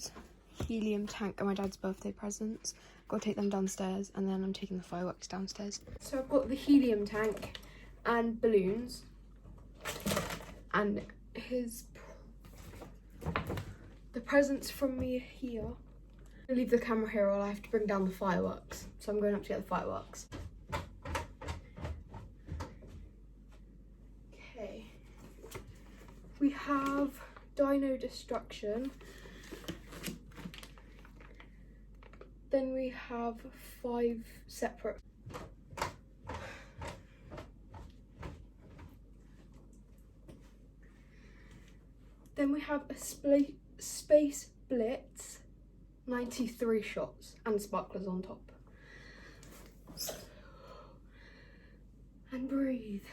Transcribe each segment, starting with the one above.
balloons, helium tank, and my dad's birthday presents. Got to take them downstairs, and then I'm taking the fireworks downstairs. So I've got the helium tank and balloons, and the presents from me are here. I'll leave the camera here, or I have to bring down the fireworks. So I'm going up to get the fireworks. Okay. We have Dino Destruction. Then we have 5 separate. Then we have a Space Blitz, 93 shots, and sparklers on top. And breathe.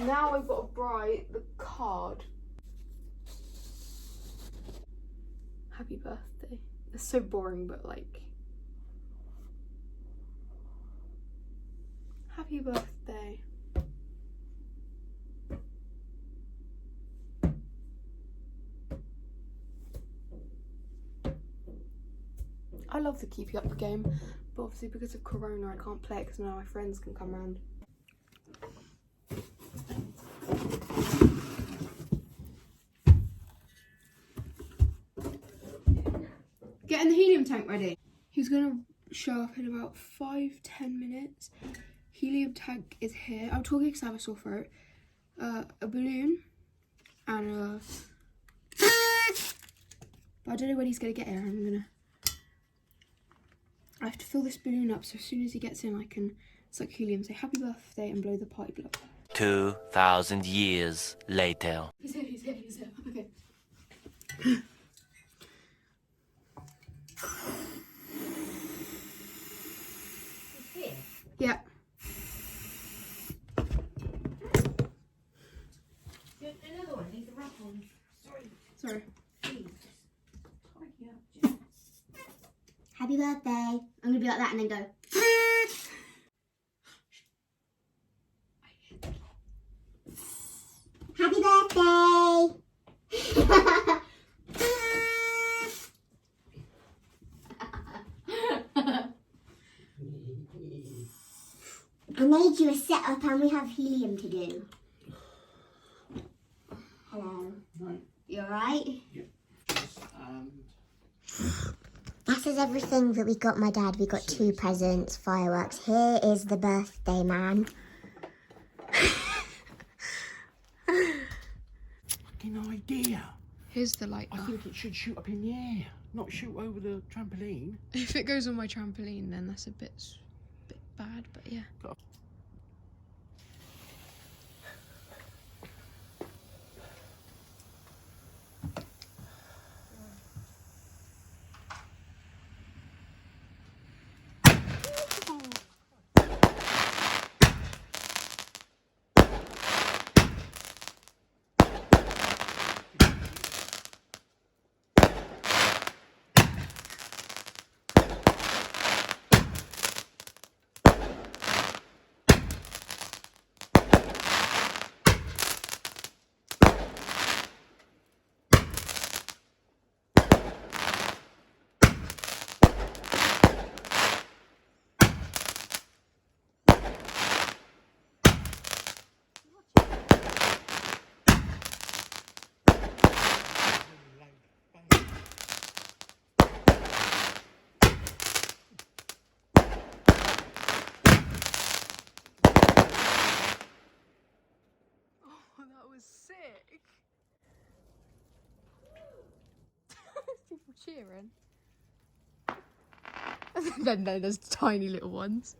Now I've got to write the card. Happy birthday. It's so boring, but like, happy birthday. I love the Keep You Up game, but obviously because of Corona I can't play it because now my friends can come round. Getting the helium tank ready. He's gonna show up in about 5-10 minutes. Helium tank is here. I'm talking because I have a sore throat. A balloon and a... But I don't know when he's gonna get here. I have to fill this balloon up, so as soon as he gets in I can suck helium, say happy birthday and blow the party blow. 2,000 years later. He's here. Okay. Yeah. Another one, need the wrap on. Sorry. Please. Happy birthday. I'm gonna be like that and then go. Happy birthday. I made you a setup and we have helium to do. Hello. Right. You alright? Yep. That is everything that we got my dad. We got 2 presents, fireworks. Here is the birthday man. Fucking idea. Here's the light. I think it should shoot up in the air, not shoot over the trampoline. If it goes on my trampoline, then that's a bit bad, but yeah. Sick. People cheering. then there's tiny little ones.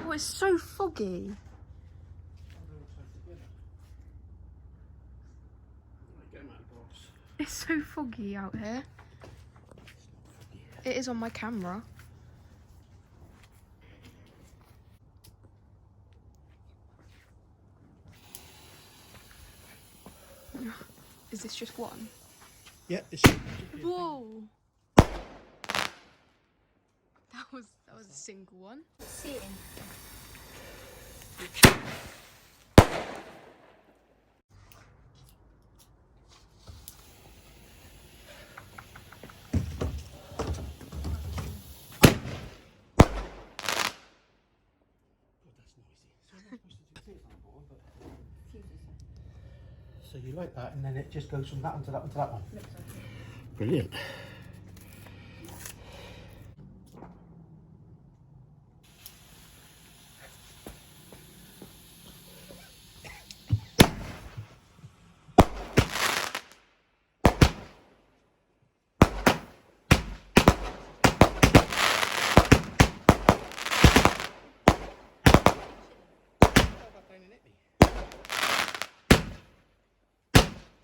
Oh, it's so foggy. It's so foggy out here. It is on my camera. Is this just one? Yeah, it's. Whoa! That was a single one. Sitting. So you like that, and then it just goes from that one to that one to that one. Brilliant.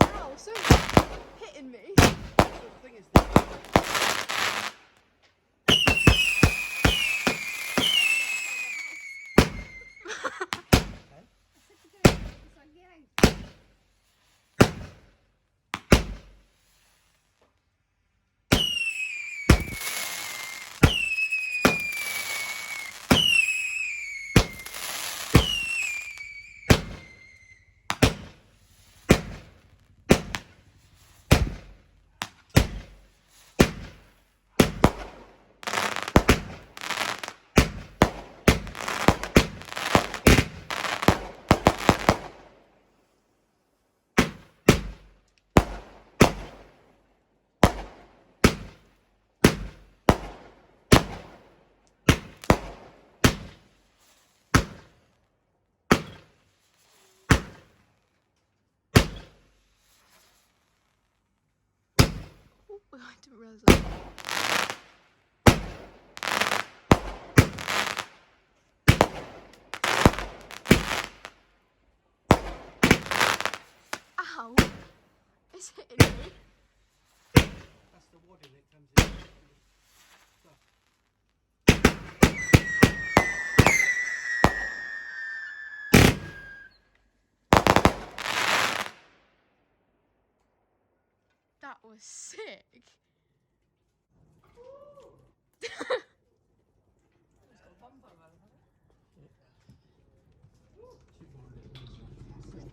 Ow, someone's hitting me. Oh, I didn't realise that. Ow! It's hitting me. That's the wadding that comes in. That was sick.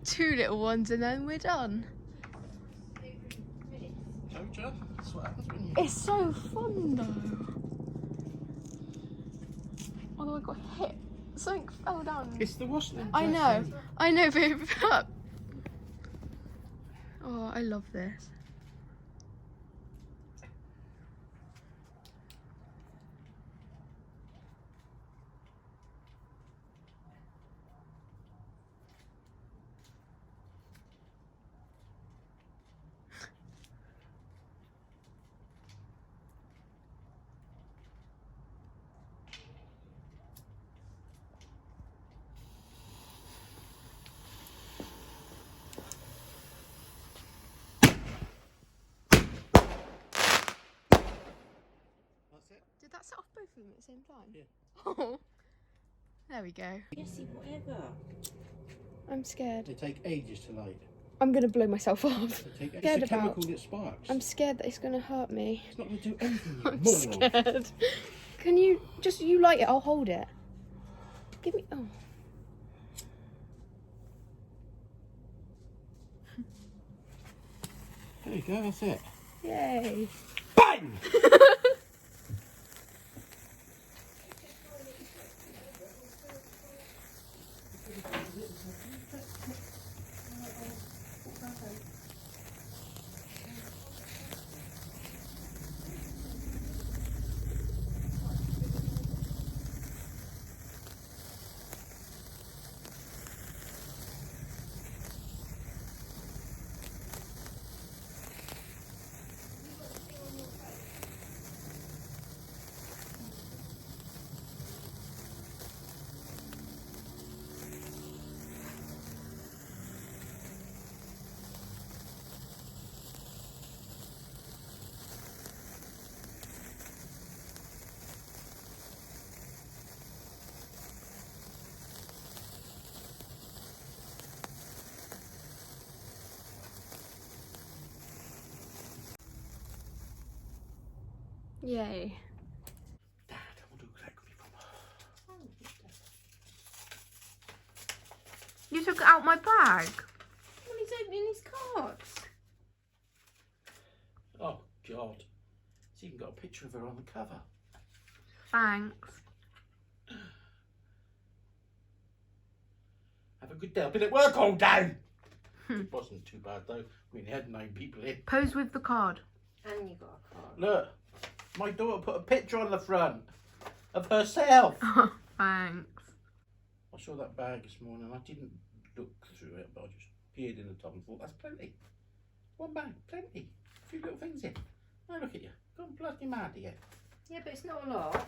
Two little ones and then we're done. Jojo, that's what happens when you. It's so fun though. Although I got hit. Something fell down. It's the washing. I know, babe. Oh, I love this. That's it. Did that set off both of them at the same time? Yeah. Oh, there we go. Jessie, whatever. I'm scared. They take ages to light. I'm gonna blow myself off. They take. Scared It's a about. chemical that sparks. I'm scared that it's gonna hurt me. It's not going to do anything. You I'm moron. scared. Can you just light it? I'll hold it. Give me. Oh. There you go. That's it. Yay. Bang! Yay. Dad, I wonder who that could be from. You took it out my bag. Well, he's opening his cards. Oh, God. It's even got a picture of her on the cover. Thanks. Have a good day. I've been at work all day. It wasn't too bad, though. We had 9 people in. Pose with the card. And you got a card. Look, my daughter put a picture on the front of herself. Thanks. I saw that bag this morning. I didn't look through it, but I just peered in the top and thought, that's plenty. One bag, plenty. A few little things in. Now look at you. Gone bloody mad here. Yeah, but it's not a lot.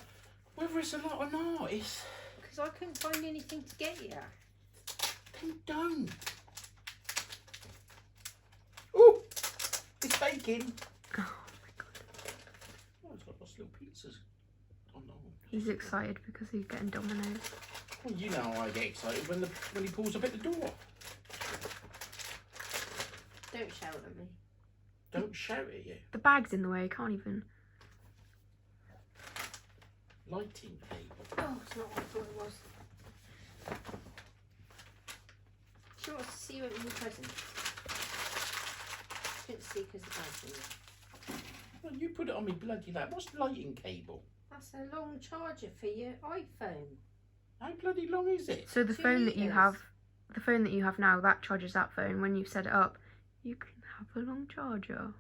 Whether it's a lot or not, it's... Because I couldn't find anything to get you. Then don't. Oh, it's baking. Oh my god. Oh, it's got lots of little pizzas. Oh no. He's excited because he's getting Domino's. Well, you know how I get excited when he pulls up at the door. Don't shout at me. Don't shout at you. The bag's in the way, can't even. Lighting cable. Oh, it's not what I thought it was. She wants to see you open your present. Couldn't see because the bag's in there. Well, you put it on me bloody lap. What's lighting cable? That's a long charger for your iPhone. How bloody long is it? So the 2 phone that you meters. have, the phone that you have now, that charges that phone. When you set it up, you can have a long charger.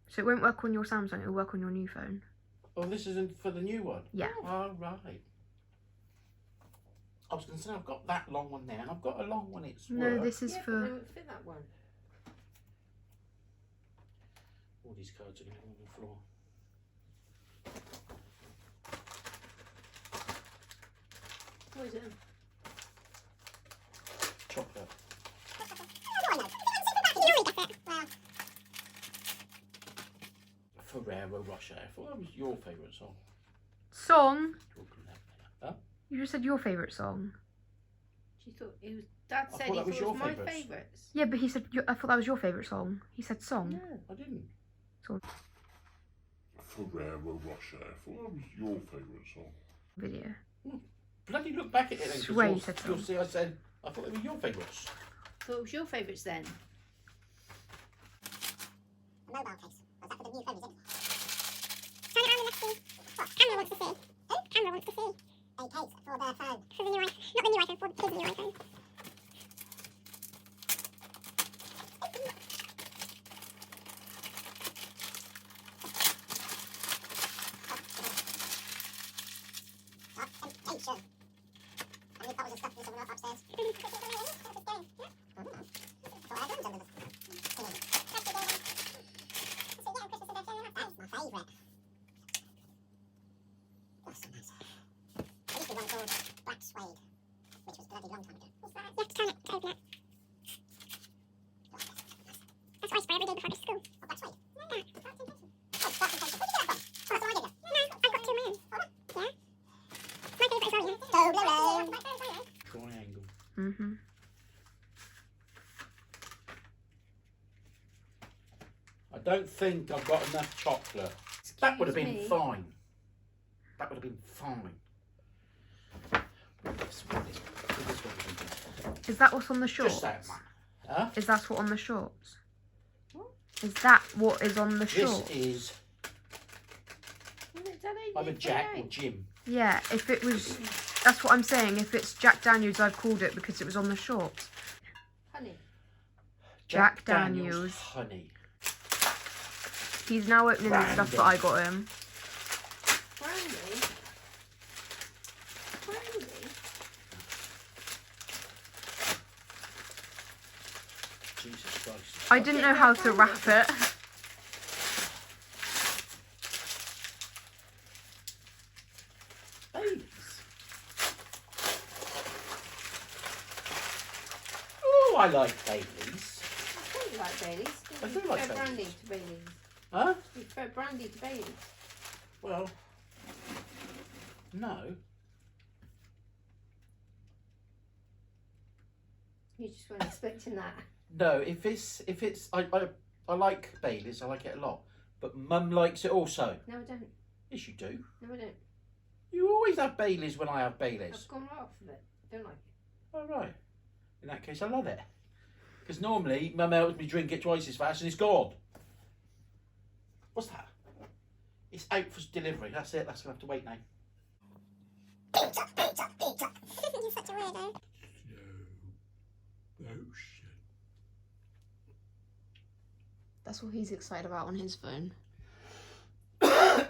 So it won't work on your Samsung, it'll work on your new phone. Oh, this isn't for the new one? Yeah. Oh, right. I was going to say, I've got that long one there, and I've got a long one, it's No, work. this is Yeah, but for... they won't fit that one. All these cards are going to go on the floor. What is it? Chocolate. Ferrero Rocher. I thought that was your favourite song. Song? Huh? You just said your favourite song. She thought it was. Dad I said thought he that was thought it was your my favourites. favourites. Yeah, but he said, I thought that was your favourite song. He said song. No, I didn't. Ferrero Rocher. I thought that was your favourite song. Video. Bloody look back at it then, 'cause Swear you you'll, said you'll song. see I said, I thought they were your favourites. Thought it was your favourites then. A mobile case. Was that for the new phone, is it? Turn it on and let's see. What? Camera wants to see. Oh, camera wants to see. A case for the phone. For the new iPhone. Not the new iPhone, for his new iPhone. Temptation. How many bottles of stuff is someone else upstairs? Triangle. Mm-hmm. I don't think I've got enough chocolate. That would have been Excuse me. fine. That would have been fine. This one Is that what's on the Just shorts? that one. Huh? Is that what on the shorts? What? Is that what is on the This shorts? is Well, Dad ain't either it Jack or today. Jim. Yeah, if it was... That's what I'm saying. If it's Jack Daniels, I've called it because it was on the shorts. Honey. Jack Daniels. Honey. He's now opening the stuff that I got him. Brandy. Brandy. Jesus Christ. I didn't know how to wrap it. Baileys. Oh, I like Baileys. I thought you like Baileys. I You do like prefer brandy Baileys. to Baileys. Huh? You prefer brandy to Baileys. Well, no. You just weren't expecting that. No, if it's I like Baileys, I like it a lot. But Mum likes it also. No, I don't. Yes, you do. No, I don't. You always have Baileys when I have Baileys. I've gone right off of it. Don't like it. Oh, right. In that case, I love it. Because normally, Mum helps me drink it twice as fast and it's gone. What's that? It's out for delivery. That's it. That's going to have to wait now. Pizza, pizza, pizza. You're such a weirdo. No shit. That's what he's excited about on his phone. Well,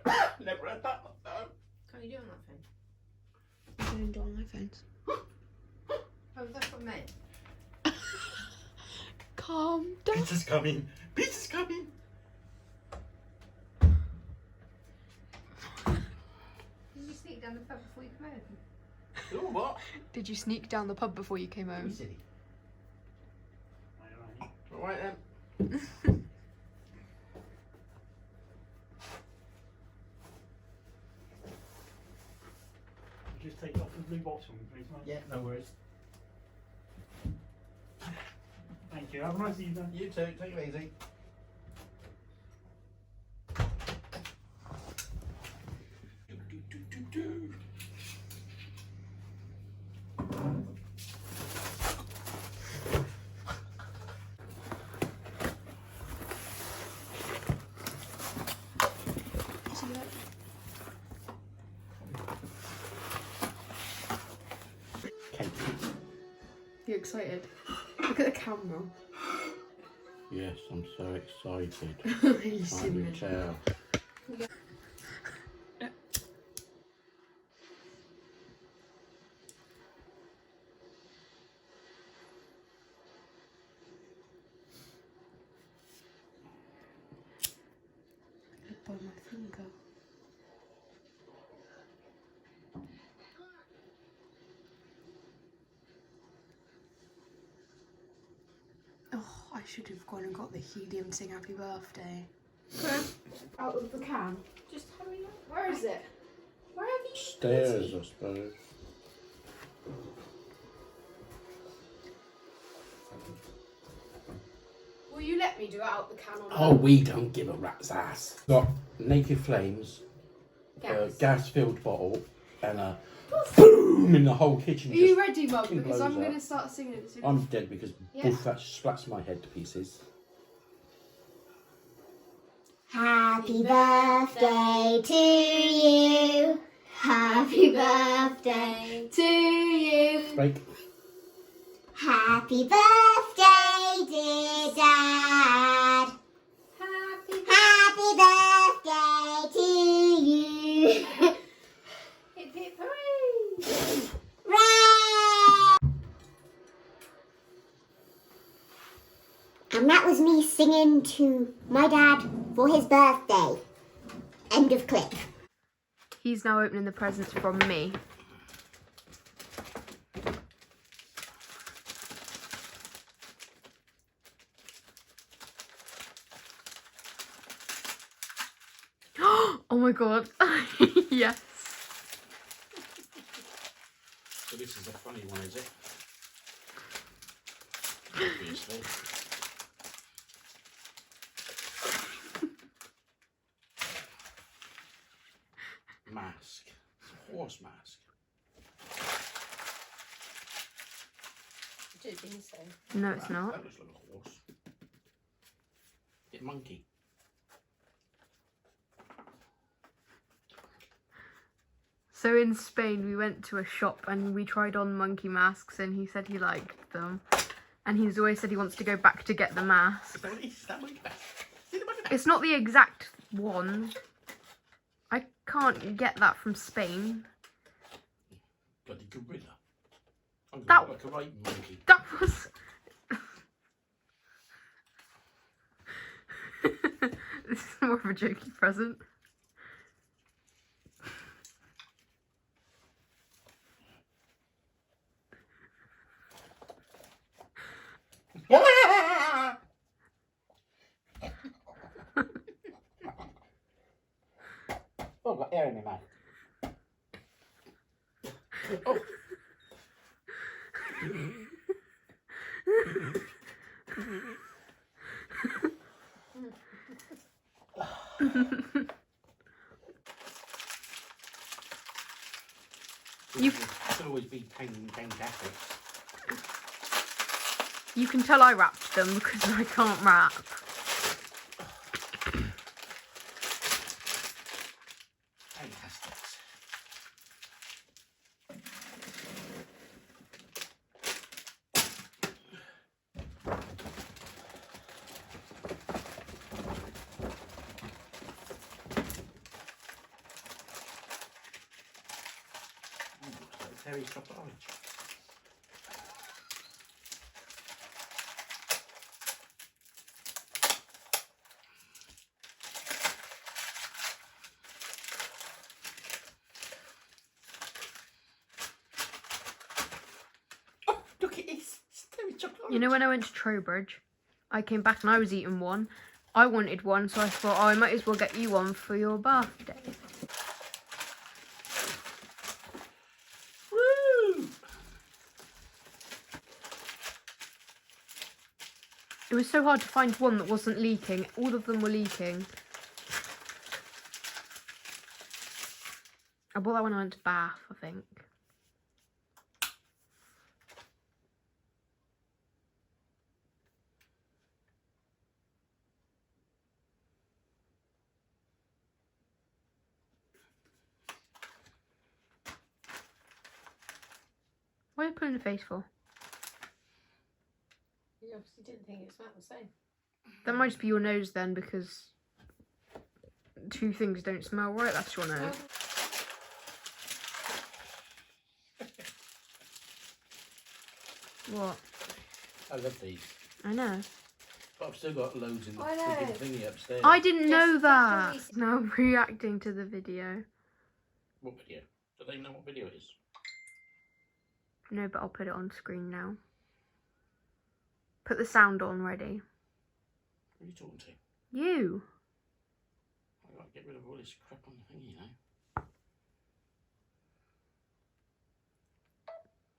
I've never had that. No. Can't you do it on that phone? I don't do it on my phones. Oh, that's what I meant. Calm down. Pizza's coming. Pizza's coming. Did you sneak down the pub before you come home? Oh, what? Did you sneak down the pub before you came You home? silly. All right then. Just take it off the blue bottom, please, mate. Yeah, no worries. Thank you. Have a nice evening. You too. Take it easy. Cake. You're excited. Look at the camera. Yes, I'm so excited. You Can't silly. you tell? By my finger. Oh, I should have gone and got the helium sing happy birthday. Out of the can. Just hurry up. Where is it? Where have you Stairs, I suppose. Will you let me do it out the can or not? Oh, we don't give a rat's ass. Got naked flames, a gas? gas-filled bottle, and a boom in the whole kitchen. Are you just ready, Mum? fucking Because blows I'm up. going to start singing it soon. I'm dead because Yeah. that splats my head to pieces. Happy birthday to you. Happy birthday to you. Break. Happy birthday, dear Dad. Happy birthday to you. Hip hip hooray! Hooray! And that was me singing to my dad for his birthday. End of clip. He's now opening the presents from me. Oh my god. Yes. So this is a funny one, is it? Obviously. Mask. It's a horse mask. I don't think so. No, it's not. That looks like a horse. Bit monkey. So in Spain, we went to a shop and we tried on monkey masks, and he said he liked them. And he's always said he wants to go back to get the mask. Is that what it is? Is that monkey mask? Is it a monkey mask? It's not the exact one. I can't get that from Spain. Bloody gorilla. I'm That- gonna look like a right monkey. That was... This is more of a jokey present. Oh, I've got air in my mouth. Oh. You- could always be painting efforts. You can tell I wrapped them because I can't wrap. Fantastic. Terry's chocolate orange. Oh, look, it is. It's Terry's chocolate orange. You know when I went to Trowbridge, I came back and I was eating one. I wanted one, so I thought, oh, I might as well get you one for your birthday. Woo! It was so hard to find one that wasn't leaking. All of them were leaking. I bought that when I went to Bath, I think. What are you putting a face for? You obviously didn't think it smelled the same. That might just be your nose then, because two things don't smell right. That's your nose. What? I love these. I know. But I've still got loads in the I know. friggin' thingy upstairs. I didn't know Just that. please. Now I'm reacting to the video. What video? Do they know what video it is? No, but I'll put it on screen now. Put the sound on ready. Who are you talking to? You. I've got to get rid of all this crap on the thingy, you know.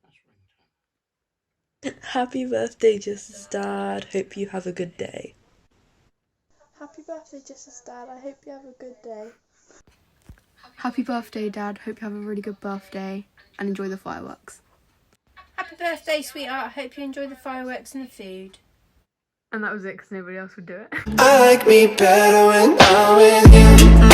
That's ringtone. Happy birthday, Jess's dad. Hope you have a good day. Happy birthday, Jess's dad. I hope you have a good day. Happy birthday, Dad. Hope you have a really good birthday and enjoy the fireworks. Happy birthday, sweetheart. Hope you enjoy the fireworks and the food. And that was it because nobody else would do it. I like me better when I'm with you.